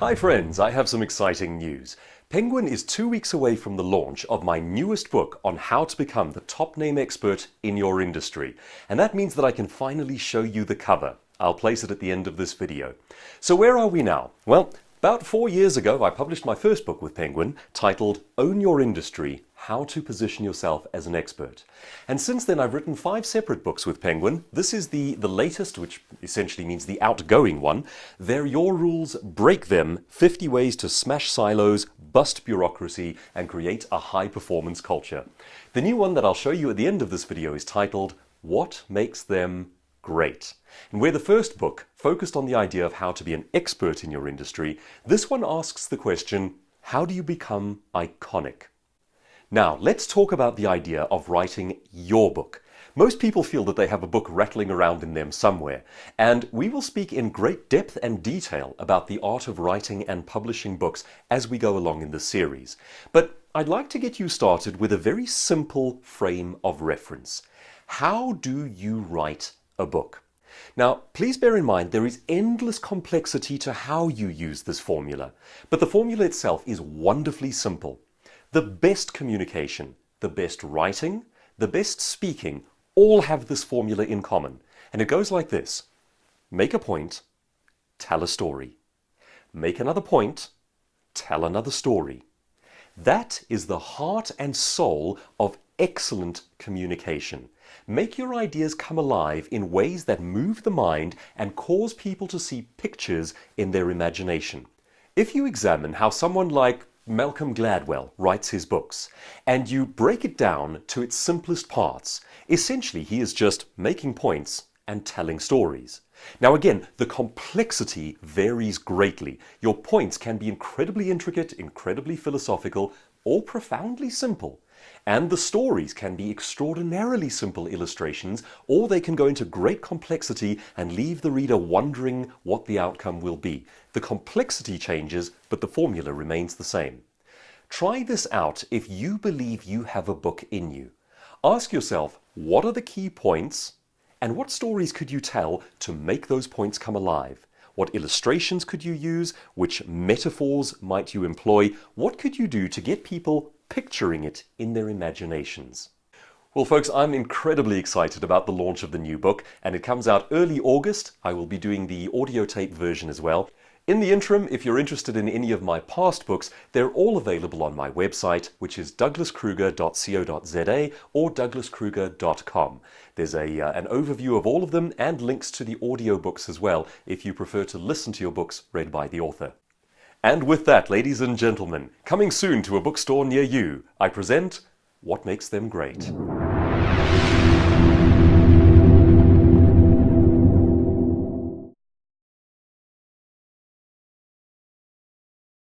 Hi friends, I have some exciting news. Penguin is 2 weeks away from the launch of my newest book on how to become the top name expert in your industry. And that means that I can finally show you the cover. I'll place it at the end of this video. So where are we now? Well, about 4 years ago I published my first book with Penguin titled Own Your Industry: How to Position Yourself as an Expert. And since then I've written 5 separate books with Penguin. This is the latest, which essentially means the outgoing one. They're Your Rules, Break Them, 50 Ways to Smash Silos, Bust Bureaucracy, and Create a High-Performance Culture. The new one that I'll show you at the end of this video is titled What Makes Them Great. And where the first book focused on the idea of how to be an expert in your industry, this one asks the question, how do you become iconic? Now, let's talk about the idea of writing your book. Most people feel that they have a book rattling around in them somewhere, and we will speak in great depth and detail about the art of writing and publishing books as we go along in this series. But I'd like to get you started with a very simple frame of reference. How do you write a book? Now, please bear in mind there is endless complexity to how you use this formula, but the formula itself is wonderfully simple. The best communication, the best writing, the best speaking all have this formula in common, and it goes like this. Make a point, tell a story. Make another point, tell another story. That is the heart and soul of excellent communication. Make your ideas come alive in ways that move the mind and cause people to see pictures in their imagination. If you examine how someone like Malcolm Gladwell writes his books, and you break it down to its simplest parts, essentially he is just making points and telling stories. Now again, the complexity varies greatly. Your points can be incredibly intricate, incredibly philosophical, or profoundly simple. And the stories can be extraordinarily simple illustrations, or they can go into great complexity and leave the reader wondering what the outcome will be. The complexity changes, but the formula remains the same. Try this out if you believe you have a book in you. Ask yourself, what are the key points, and what stories could you tell to make those points come alive? What illustrations could you use? Which metaphors might you employ? What could you do to get people picturing it in their imaginations? Well folks, I'm incredibly excited about the launch of the new book, and it comes out early August. I will be doing the audio tape version as well. In the interim, if you're interested in any of my past books, they're all available on my website, which is douglaskruger.co.za or douglaskruger.com. There's an overview of all of them and links to the audio books as well, if you prefer to listen to your books read by the author. And with that, ladies and gentlemen, coming soon to a bookstore near you, I present What Makes Them Great.